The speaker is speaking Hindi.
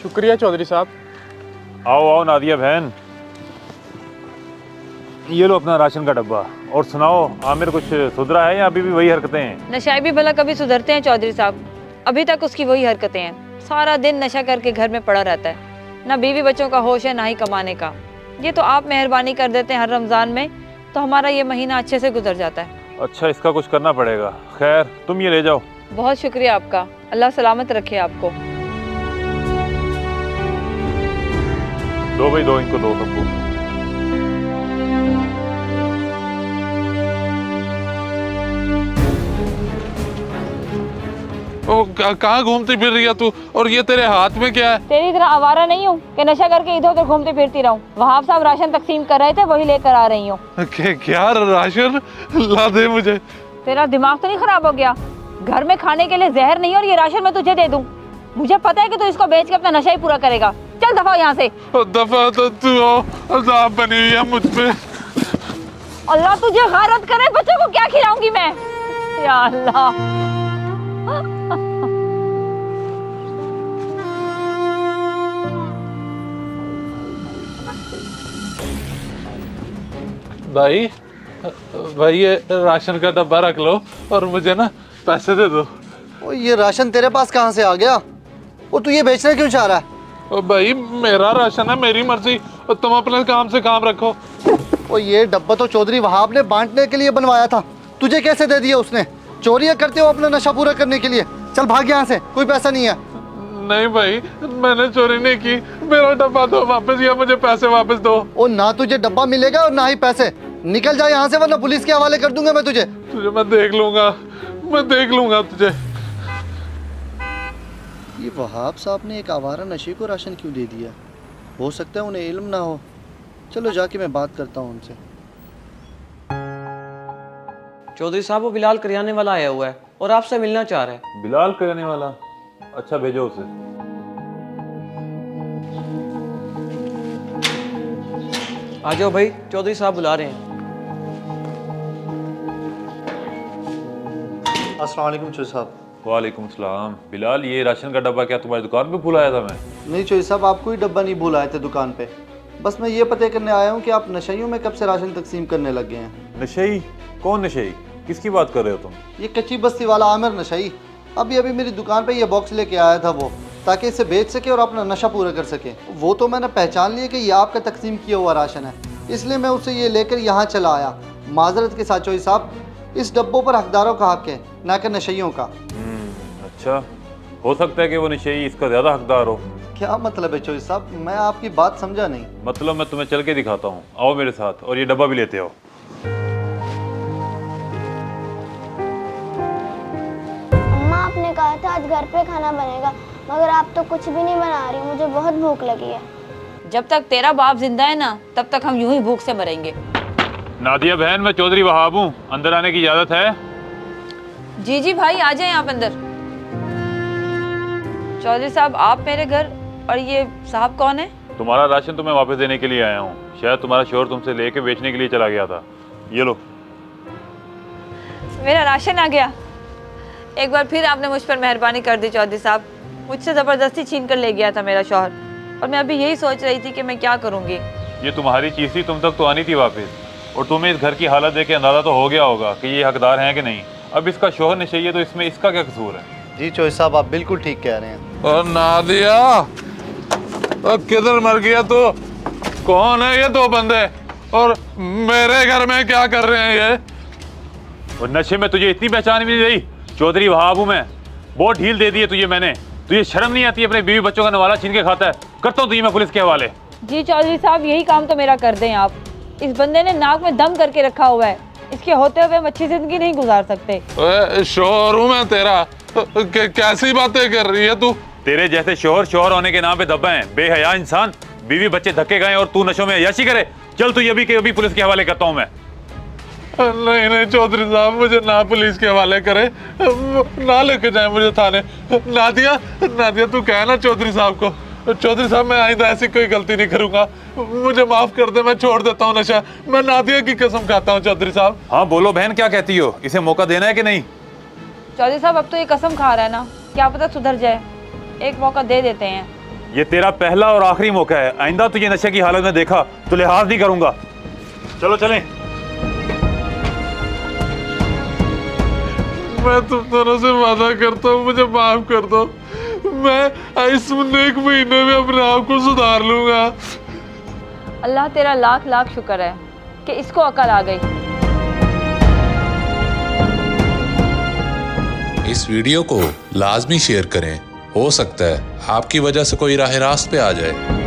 शुक्रिया चौधरी साहब। आओ आओ नादिया बहन, ये लो अपना राशन का डब्बा। और सुनाओ, आमिर कुछ सुधरा है या अभी भी वही हरकतें हैं? नशाई भी भला कभी सुधरते हैं चौधरी साहब? अभी तक उसकी वही हरकतें हैं। सारा दिन नशा करके घर में पड़ा रहता है। ना बीवी बच्चों का होश है, ना ही कमाने का। ये तो आप मेहरबानी कर देते हैं हर रमज़ान में, तो हमारा ये महीना अच्छे से गुजर जाता है। अच्छा, इसका कुछ करना पड़ेगा। खैर, तुम ये ले जाओ। बहुत शुक्रिया आपका, अल्लाह सलामत रखे आपको। दो भाई दो, इनको दो सबको। कहाँ घूमती फिर रही है तू? और ये तेरे हाथ में क्या है? तेरी तरह आवारा नहीं हूँ कि नशा करके इधर उधर घूमती फिरती रहूँ। वहाब साहब राशन तकसीम कर रहे थे, वही लेकर आ रही हूँ। क्या राशन ला दे मुझे? तेरा दिमाग तो नहीं खराब हो गया? घर में खाने के लिए जहर नहीं और ये राशन मैं तुझे दे दूँ? मुझे पता है कि तू इसको बेच के अपना नशा ही पूरा करेगा। चल दफा यहाँ से। दफा तो तू अज़ाब बनी हुई है मुझ पे। अल्लाह तुझे गैरत करे, बच्चों को क्या खिलाऊंगी मैं? या अल्लाह। भाई भाई, ये राशन का डब्बा रख लो और मुझे ना पैसे दे दो। ओ ये राशन तेरे पास कहाँ से आ गया? वो तू ये बेचना क्यों चाह रहा है? ओ भाई, मेरा राशन है, मेरी मर्जी, और तुम अपने काम से काम रखो। ओ ये डब्बा तो चौधरी वहाब ने बांटने के लिए बनवाया था, तुझे कैसे दे दिया उसने? चोरियां करते हो अपना नशा पूरा करने के लिए। चल भाग यहाँ से, कोई पैसा नहीं है। नहीं भाई, मैंने चोरी नहीं की, मेरा डब्बा दो वापस या मुझे पैसे वापस दो। ओ ना तुझे डब्बा मिलेगा और ना ही पैसे। निकल जा यहाँ से, वरना पुलिस के हवाले कर दूंगा मैं तुझे। तुझे मैं देख लूंगा, मैं देख लूंगा तुझे। ये वहाब साहब ने एक आवारा नशे को राशन क्यों दे दिया? हो सकता है उन्हें इल्म ना हो। चलो जाके मैं बात करता हूँ उनसे। चौधरी साहब, वो बिलाल करियाने वाला आया हुआ है और आपसे मिलना चाह रहा है। बिलाल करने वाला? अच्छा, भेजो उसे। आ जाओ भाई, चौधरी साहब बुला रहे हैं। अस्सलाम वालेकुम चौधरी साहब। वालेकुम सलाम। बिलाल, ये राशन का डब्बा क्या तुम्हारी दुकान पे भूल आया था मैं? नहीं चौधरी साहब, आप कोई डब्बा नहीं भूल आए थे दुकान पे। बस मैं ये पता करने आया हूँ कि आप नशइयों में कब से राशन तकसीम करने लग गए हैं। नशई? कौन नशई? किसकी बात कर रहे हो तुम? ये कच्ची बस्ती वाला आमिर नशई अभी अभी मेरी दुकान पे ये बॉक्स लेके आया था वो, ताकि इसे बेच सके और अपना नशा पूरा कर सके। वो तो मैंने पहचान लिया कि ये आपका तकसीम किया हुआ राशन है, इसलिए मैं उसे ये लेकर यहाँ चला आया। माजरत के साथ चौधरी साहब, इस डब्बों पर हकदारों का हक है, ना कि नशइयों का। अच्छा, हो सकता है कि वो नशई इसका ज़्यादा हकदार हो। क्या मतलब है चौधरी साहब? मैं आपकी बात समझा नहीं। मतलब मैं तुम्हें चल के दिखाता हूँ, आओ मेरे साथ, और ये डब्बा भी लेते आओ। आपने कहा था आज घर पे खाना बनेगा, मगर आप तो कुछ भी नहीं बना रही। मुझे बहुत भूख लगी है। जब तक तेरा बाप जिंदा है ना, तब तक हम यूं ही भूख से मरेंगे। नादिया बहन, मैं चौधरी वहाब हूँ, अंदर आने की इजाजत है? जी जी भाई, आ जाएं आप अंदर। चौधरी साहब, आप मेरे घर, और ये साहब कौन है? तुम्हारा राशन तुम्हें वापस देने के लिए आया हूँ। शायद तुम्हारा शोहर तुमसे लेके बेचने के लिए चला गया था। ये लो। मेरा राशन आ गया। एक बार फिर आपने मुझ पर मेहरबानी कर दी चौधरी साहब। मुझसे ज़बरदस्ती छीन कर ले गया था मेरा शौहर, और मैं अभी यही सोच रही थी कि मैं क्या करूँगी। ये तुम्हारी चीज़ थी, तुम तक तो आनी थी वापस, और तुम्हें इस घर की हालत देख के अंदाज़ा तो हो गया होगा कि ये हकदार हैं कि नहीं। अब इसका शौहर नशई है, तो इसमें इसका क्या कसूर है? जी चौधरी साहब, आप बिल्कुल ठीक कह रहे हैं। और नादिया, किधर मर गया तू? कौन है ये दो बंदे, और मेरे घर में क्या कर रहे हैं ये? और नशे में तुझे इतनी पहचान भी नहीं रही? चौधरी वहाब हूँ मैं, बहुत ढील दे दी है तुझे मैंने। तुझे शर्म नहीं आती? अपने बीवी बच्चों का नवाला छीन के खाता है। करता हूँ तुझे मैं पुलिस के हवाले। जी चौधरी साहब, यही काम तो मेरा कर दें आप। इस बंदे ने नाक में दम करके रखा हुआ है, इसके होते हुए हम अच्छी जिंदगी नहीं गुजार सकते। शोहर हूँ मैं तेरा, कैसी बातें कर रही है तू? तेरे जैसे शोहर होने के नाम पे दब्बा है, बेहया इंसान। बीवी बच्चे धक्के गए और तू नशों में अय्याशी करे। चल तू अभी के अभी पुलिस के हवाले करता हूँ मैं। नहीं नहीं चौधरी साहब, मुझे ना पुलिस के हवाले करे, ना लेके जाए मुझे थाने। नादिया, नादिया तू कहे ना चौधरी साहब को, चौधरी साहब मैं आइंदा ऐसी कोई गलती नहीं करूंगा, मुझे माफ कर दे, मैं छोड़ देता हूँ नशा। मैं नादिया की कसम खाता हूँ चौधरी साहब। हाँ बोलो बहन, क्या कहती हो? इसे मौका देना है कि नहीं? चौधरी साहब, अब तो ये कसम खा रहा है ना, क्या पता सुधर जाए। एक मौका दे देते हैं। ये तेरा पहला और आखिरी मौका है। आइंदा तुझे नशे की हालत में देखा तो लिहाज नहीं करूंगा। चलो चलें। मैं तुम दोनों से वादा करता हूँ, मुझे माफ कर दो। मैं इस नेक महीने में अपने आप को सुधार लूंगा। अल्लाह तेरा लाख लाख शुक्र है कि इसको अकल आ गई। इस वीडियो को लाजमी शेयर करें, हो सकता है आपकी वजह से कोई राह रास्त पे आ जाए।